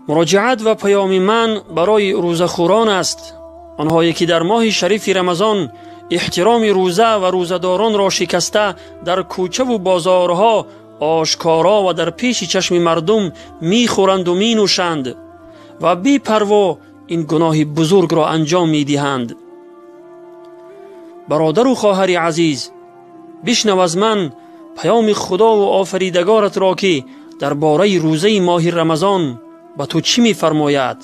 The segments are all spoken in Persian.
مراجعت و پیام من برای روزخوران است، آنهایی که در ماه شریف رمضان احترام روزه و روزداران را شکسته در کوچه و بازارها آشکارا و در پیش چشم مردم میخورند و مینوشند و بی پروا این گناه بزرگ را انجام میدهند. برادر و خواهر عزیز، بشنو از من پیام خدا و آفریدگارت را که درباره روزه ماه رمضان به تو چی میفرماید.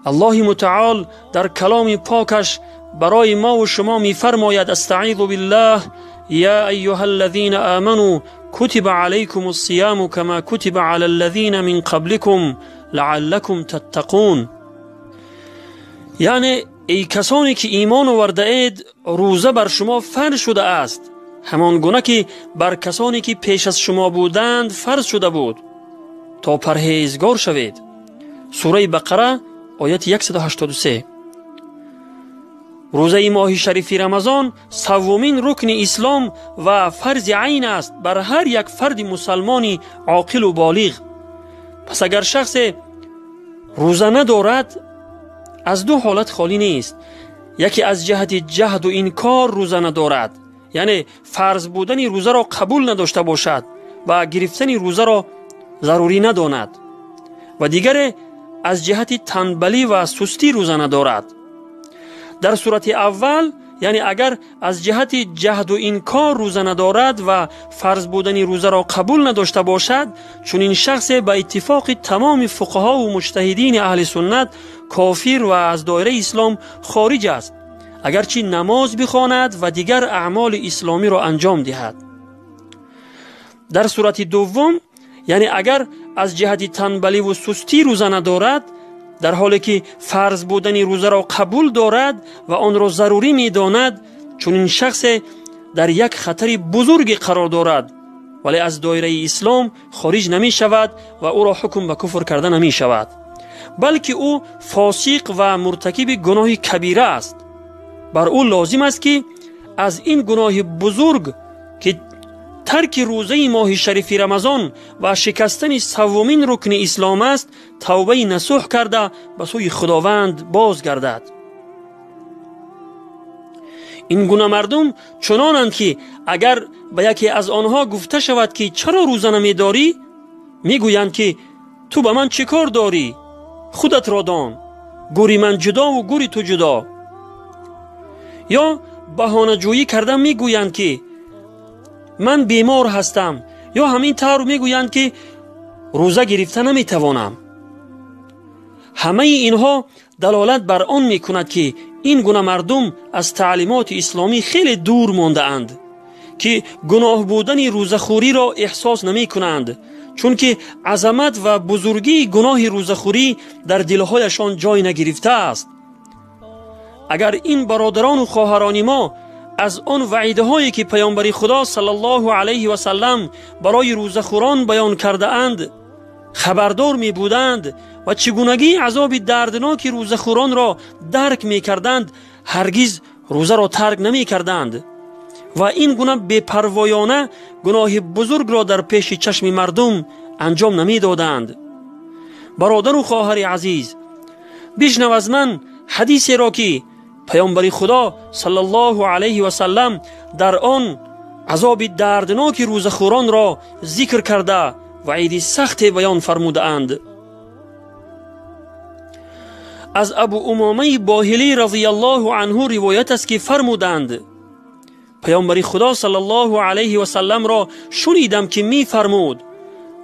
الله متعال در کلام پاکش برای ما و شما میفرماید: استعیذ بالله یا ایها الذین آمنوا کتب علیکم الصیام کما کتب علی الذین من قبلکم لعلکم تتقون. یعنی ای کسانی که ایمان آورده اید، روزه بر شما فرض شده است همان گونه که بر کسانی که پیش از شما بودند فرض شده بود تا پرهیزگار شوید. سوره بقره آیت 183. روزه ماه شریف رمضان سومین رکن اسلام و فرض عین است بر هر یک فرد مسلمانی عاقل و بالغ. پس اگر شخص روزه ندارد، از دو حالت خالی نیست. یکی از جهت جهد و انکار روزه ندارد، یعنی فرض بودن روزه را قبول نداشته باشد و گرفتن روزه را ضروری نداند، و دیگر از جهت تنبلی و سستی روزه ندارد. در صورت اول، یعنی اگر از جهت جهد و انکار روزه ندارد و فرض بودن روزه را قبول نداشته باشد، چون این شخص به اتفاق تمام فقها و مجتهدین اهل سنت کافر و از دایره اسلام خارج است، اگرچه نماز بخواند و دیگر اعمال اسلامی را انجام دهد. در صورت دوم، یعنی اگر از جهت تنبلی و سستی روزه ندارد، در حالی که فرض بودن روزه را قبول دارد و آن را ضروری می داند، چون این شخص در یک خطر بزرگ قرار دارد، ولی از دایره اسلام خارج نمی شود و او را حکم به کفر کرده نمی شود، بلکه او فاسق و مرتکب گناه کبیره است. بر او لازم است که از این گناه بزرگ که ترک روزه ماه شریف رمضان و شکستن سومین رکن اسلام است، توبه نصوح کرده به سوی خداوند بازگردد. این گونه مردم چنانند که اگر به یکی از آنها گفته شود که چرا روزه نمی‌داری، میگویند که تو به من چه کار داری؟ خودت را دان، گوری من جدا و گوری تو جدا. یا بهانه جویی کرده میگویند که من بیمار هستم، یا همین طور میگویند که روزه گرفته نمیتوانم. همه اینها دلالت بر آن میکند که این گونه مردم از تعلیمات اسلامی خیلی دور مانده اند، که گناه بودن روزخوری را احساس نمی کنند، چون که عظمت و بزرگی گناه روزخوری در دلهایشان جای نگرفته است. اگر این برادران و خواهران ما از آن وعیدهایی که پیامبر خدا صلی الله علیه و سلم برای روزخوران بیان کرده اند خبردار می بودند و چگونگی عذاب دردناک روزخوران را درک می کردند، هرگز روزه را ترک نمی کردند و این گونه بی‌پروایانه گناه بزرگ را در پیش چشم مردم انجام نمی دادند. برادر و خواهر عزیز، بشنو از من حدیثی را که پیامبر خدا صلی الله علیه و سلم در آن عذاب دردناک روزخوران را ذکر کرده وعید سخت بیان فرموده اند. از ابو امامه باهلی رضی الله عنه روایت است که فرمودند پیامبر خدا صلی الله علیه و سلم را شنیدم که می فرمود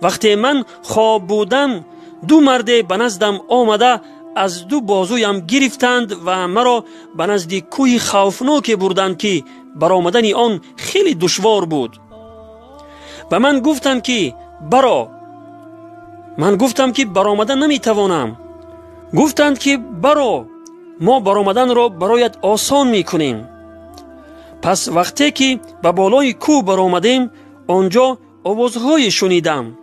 وقتی من خواب بودم، دو مرد به نزدم آمده از دو بازویم گرفتند و مرا به نزد کوه خوفناک بردند که برآمدن آن خیلی دشوار بود. و من گفتم که برآمدن نمیتوانم. گفتند که ما برآمدن را برایت آسان میکنیم. پس وقتی که به بالای کوه برآمدیم، آنجا آوازهای شنیدم.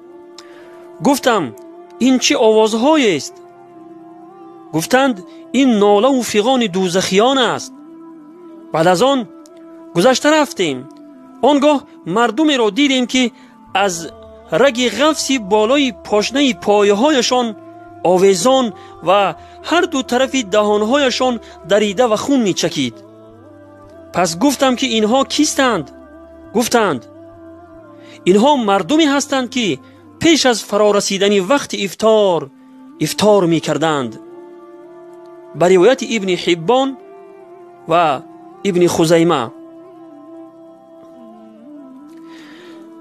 گفتم این چه آوازهایی است؟ گفتند این ناله و فیغان دوزخیان است. بعد از آن گذشته رفتیم. آنگاه مردمی را دیدیم که از رگ غفصی بالای پاشنه پایه هایشان آویزان و هر دو طرف دهانهایشان دریده و خون می چکید. پس گفتم که اینها کیستند؟ گفتند اینها مردمی هستند که پیش از فرارسیدن وقت افطار می کردند. بر روایت ابن حبان و ابن خزیمه.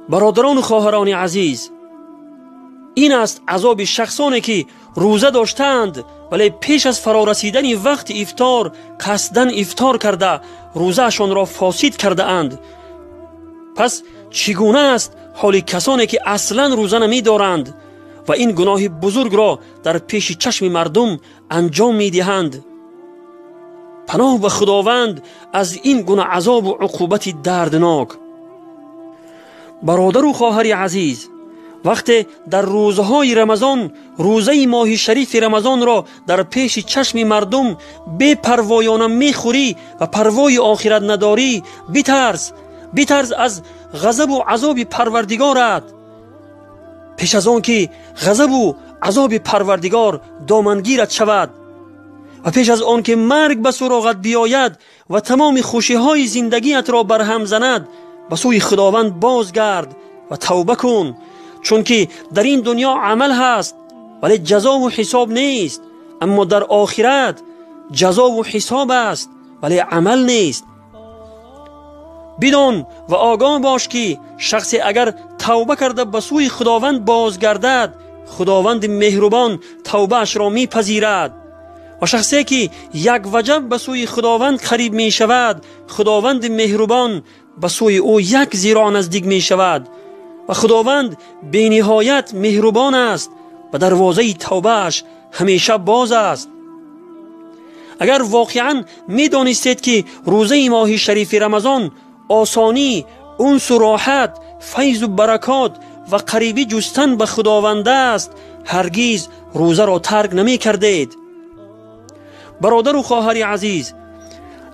برادران و خواهران عزیز، این است عذاب شخصانی که روزه داشتند ولی پیش از فرارسیدن وقت افطار قصداً افطار کرده روزهشان را فاسد کرده اند. پس چگونه است حال کسانی که اصلا روزه نمی دارند و این گناه بزرگ را در پیش چشم مردم انجام می دهند؟ پناه به خداوند از این گونه عذاب و عقوبت دردناک. برادر و خواهر عزیز، وقتی در روزهای رمضان روزه ماه شریف رمضان را در پیش چشم مردم بی پروایانه میخوری و پروای آخرت نداری، بترس از غضب و عذاب پروردگارت. پیش از آن که غضب و عذاب پروردگار دامنگیرت شود و پیش از آن که مرگ به سراغت بیاید و تمام خوشی های زندگیت را برهم زند، به سوی خداوند بازگرد و توبه کن، چون که در این دنیا عمل هست ولی جزا و حساب نیست، اما در آخرت جزا و حساب است ولی عمل نیست. بدان و آگاه باش که شخصی اگر توبه کرده به سوی خداوند بازگردد، خداوند مهربان توبه اش را میپذیرد، و شخصی که یک وجب به سوی خداوند قریب می شود، خداوند مهربان به سوی او یک ذراع نزدیک می شود و خداوند بی نهایت مهربان است و دروازه توبه اش همیشه باز است. اگر واقعا می دانستید که روزه ماه شریف رمضان آسانی، انس و راحت، فیض و برکات و قریبی جستن به خداوند است، هرگز روزه را ترک نمی کردید. برادر و خواهر عزیز،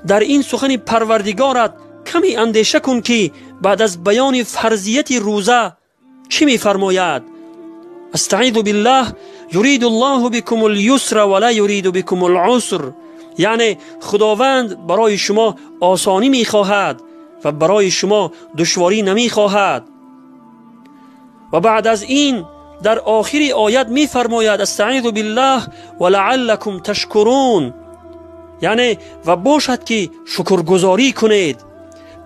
در این سخن پروردگارت کمی اندیشه کن که بعد از بیان فرضیت روزه چی می فرماید؟ استعیذ بالله یرید الله بكم اليسر ولا یرید بكم العسر. یعنی خداوند برای شما آسانی می خواهد و برای شما دشواری نمی خواهد. و بعد از این در آخر آیت می فرماید استعیذ بالله ولعلکم تشکرون، یعنی و باشد که شکرگزاری کنید.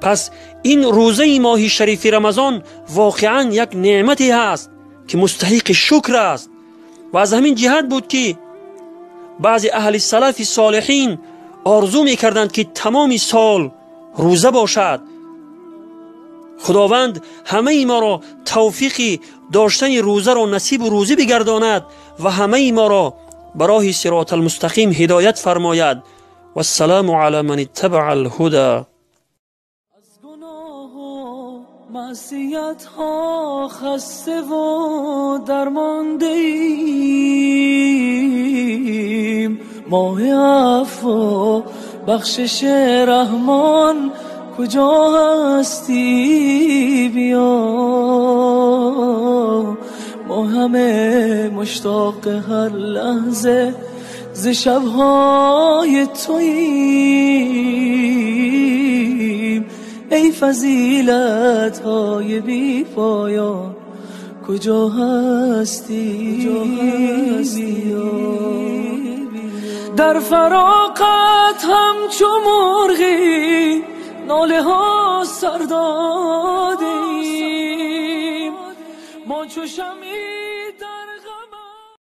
پس این روزه ماه شریف رمضان واقعا یک نعمتی هست که مستحق شکر است و از همین جهت بود که بعضی اهل سلف صالحین آرزو می کردند که تمام سال روزه باشد. خداوند همه ما را توفیق داشتن روزه را نصیب و روزی بگرداند و همه ما را برای صراط المستقیم هدایت فرماید. و السلام علی من اتبع الهدى. از گناه و معصیت ها خسته و درمانده ایم، ماه عفو بخشش رحمان کجا هستی؟ بیا ما همه مشتاق هر لحظه ز شبهای توییم. ای فضیلت های بی پایان کجا هستی؟ در فراقت همچو مرغی ناله ها سر دادیم، ما چو شمعی